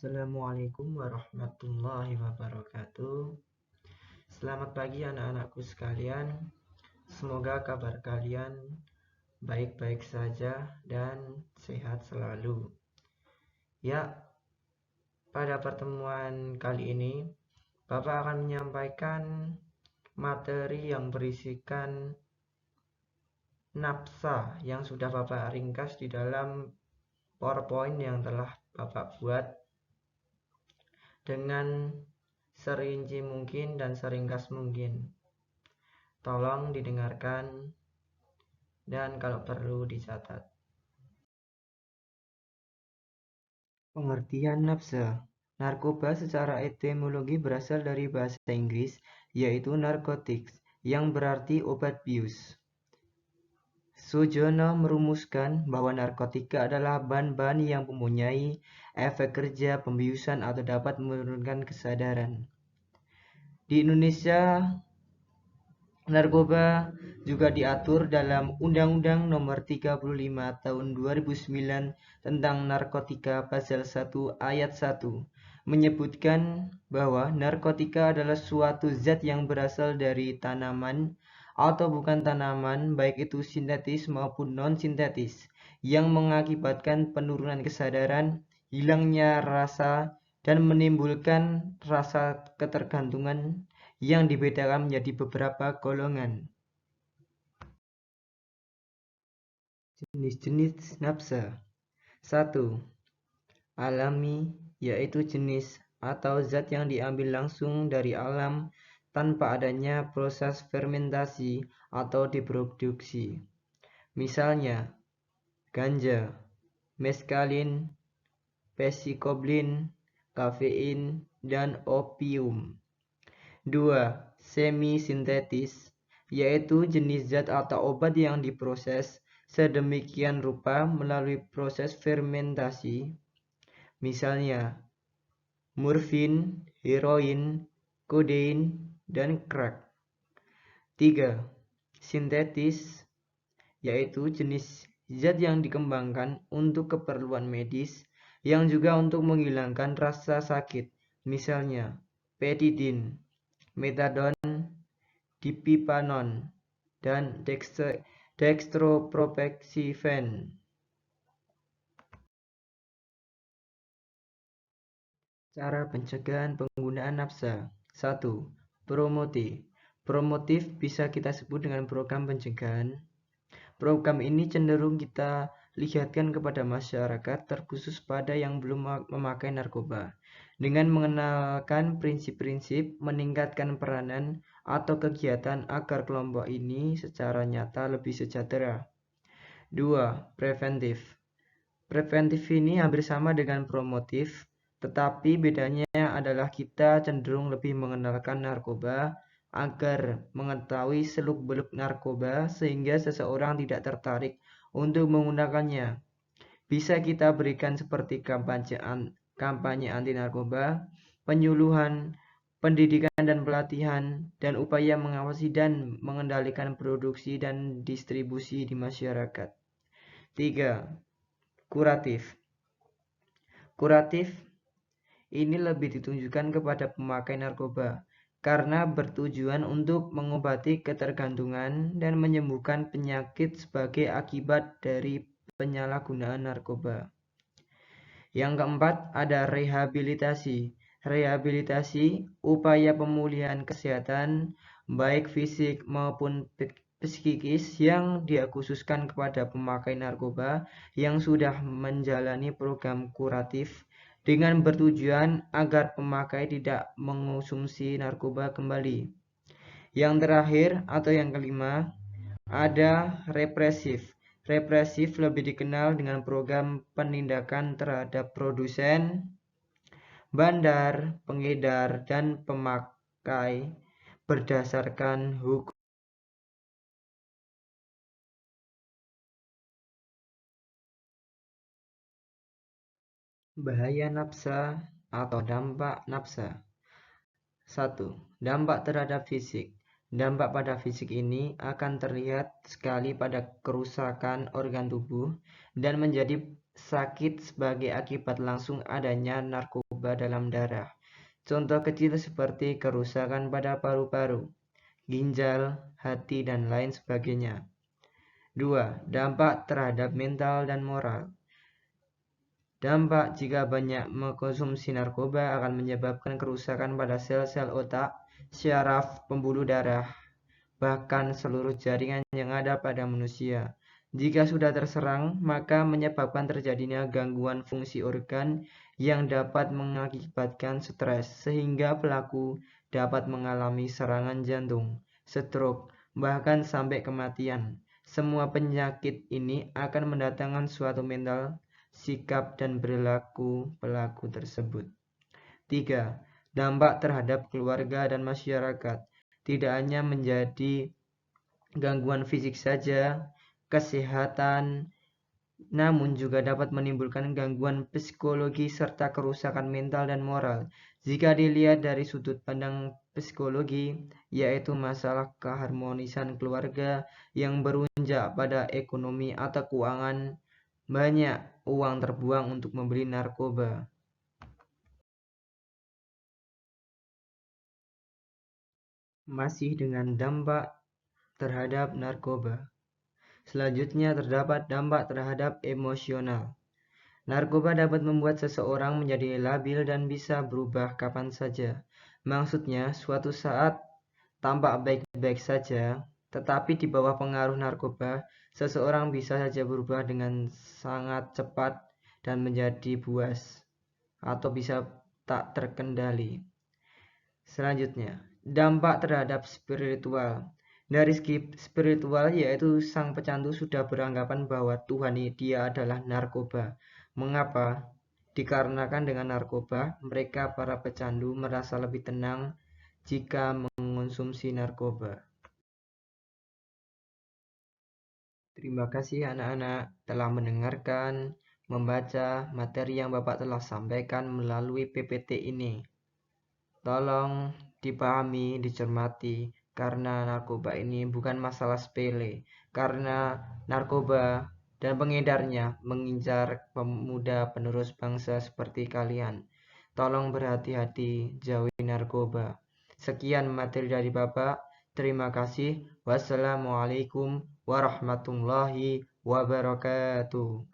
Assalamualaikum warahmatullahi wabarakatuh. Selamat pagi anak-anakku sekalian. Semoga kabar kalian baik-baik saja dan sehat selalu. Ya, pada pertemuan kali ini Bapak akan menyampaikan materi yang berisikan nafsa yang sudah Bapak ringkas di dalam PowerPoint yang telah Bapak buat dengan serinci mungkin dan seringkas mungkin. Tolong didengarkan dan kalau perlu dicatat. Pengertian nafsa. Narkoba secara etimologi berasal dari bahasa Inggris, yaitu narcotics, yang berarti obat bius. Sujono merumuskan bahwa narkotika adalah bahan-bahan yang mempunyai efek kerja pembiusan atau dapat menurunkan kesadaran. Di Indonesia, narkoba juga diatur dalam Undang-Undang Nomor 35 Tahun 2009 tentang Narkotika Pasal 1 Ayat 1 menyebutkan bahwa narkotika adalah suatu zat yang berasal dari tanaman atau bukan tanaman, baik itu sintetis maupun non-sintetis, yang mengakibatkan penurunan kesadaran, hilangnya rasa, dan menimbulkan rasa ketergantungan yang dibedakan menjadi beberapa golongan. Jenis-jenis nafsa. 1. Alami, yaitu jenis atau zat yang diambil langsung dari alam tanpa adanya proses fermentasi atau diproduksi. Misalnya, ganja, meskalin, psikoblin, kafein, dan opium. 2. Semi-sintetis, yaitu jenis zat atau obat yang diproses sedemikian rupa melalui proses fermentasi. Misalnya, morfin, heroin, kodein, dan crack. 3. Sintetis, yaitu jenis zat yang dikembangkan untuk keperluan medis yang juga untuk menghilangkan rasa sakit. Misalnya, petidin, metadon, dipipanon, dan dextropropoxifen. Cara pencegahan penggunaan nafsa. 1. Promotif. Promotif bisa kita sebut dengan program pencegahan. Program ini cenderung kita lihatkan kepada masyarakat, terkhusus pada yang belum memakai narkoba, dengan mengenalkan prinsip-prinsip meningkatkan peranan atau kegiatan agar kelompok ini secara nyata lebih sejahtera. 2. Preventif. Preventif ini hampir sama dengan promotif, tetapi bedanya adalah kita cenderung lebih mengenalkan narkoba agar mengetahui seluk-beluk narkoba sehingga seseorang tidak tertarik untuk menggunakannya. Bisa kita berikan seperti kampanye anti narkoba, penyuluhan, pendidikan dan pelatihan, dan upaya mengawasi dan mengendalikan produksi dan distribusi di masyarakat. 3. Kuratif. Kuratif ini lebih ditunjukkan kepada pemakai narkoba karena bertujuan untuk mengobati ketergantungan dan menyembuhkan penyakit sebagai akibat dari penyalahgunaan narkoba. Yang keempat, ada rehabilitasi. Rehabilitasi, upaya pemulihan kesehatan baik fisik maupun psikis yang dikhususkan kepada pemakai narkoba yang sudah menjalani program kuratif dengan bertujuan agar pemakai tidak mengonsumsi narkoba kembali. Yang terakhir atau yang kelima, ada represif. Represif lebih dikenal dengan program penindakan terhadap produsen, bandar, pengedar, dan pemakai berdasarkan hukum. Bahaya nafsa atau dampak nafsa. 1. Dampak terhadap fisik. Dampak pada fisik ini akan terlihat sekali pada kerusakan organ tubuh dan menjadi sakit sebagai akibat langsung adanya narkoba dalam darah. Contoh kecil seperti kerusakan pada paru-paru, ginjal, hati, dan lain sebagainya. 2. Dampak terhadap mental dan moral. Dampak jika banyak mengkonsumsi narkoba akan menyebabkan kerusakan pada sel-sel otak, syaraf, pembuluh darah, bahkan seluruh jaringan yang ada pada manusia. Jika sudah terserang, maka menyebabkan terjadinya gangguan fungsi organ yang dapat mengakibatkan stres, sehingga pelaku dapat mengalami serangan jantung, stroke, bahkan sampai kematian. Semua penyakit ini akan mendatangkan suatu mental, sikap, dan perilaku pelaku tersebut. 3. Dampak terhadap keluarga dan masyarakat. Tidak hanya menjadi gangguan fisik saja, kesehatan, namun juga dapat menimbulkan gangguan psikologi serta kerusakan mental dan moral. Jika dilihat dari sudut pandang psikologi, yaitu masalah keharmonisan keluarga yang berunjuk pada ekonomi atau keuangan, banyak uang terbuang untuk membeli narkoba. Masih dengan dampak terhadap narkoba. Selanjutnya terdapat dampak terhadap emosional. Narkoba dapat membuat seseorang menjadi labil dan bisa berubah kapan saja. Maksudnya, suatu saat tampak baik-baik saja, tetapi di bawah pengaruh narkoba, seseorang bisa saja berubah dengan sangat cepat dan menjadi buas atau bisa tak terkendali. Selanjutnya, dampak terhadap spiritual. Dari segi spiritual, yaitu sang pecandu sudah beranggapan bahwa Tuhan dia adalah narkoba. Mengapa? Dikarenakan dengan narkoba, mereka para pecandu merasa lebih tenang jika mengonsumsi narkoba. Terima kasih anak-anak telah mendengarkan, membaca materi yang Bapak telah sampaikan melalui PPT ini. Tolong dipahami, dicermati, karena narkoba ini bukan masalah sepele. Karena narkoba dan pengedarnya mengincar pemuda penerus bangsa seperti kalian. Tolong berhati-hati, jauhi narkoba. Sekian materi dari Bapak. Terima kasih. Wassalamualaikum warahmatullahi wabarakatuh.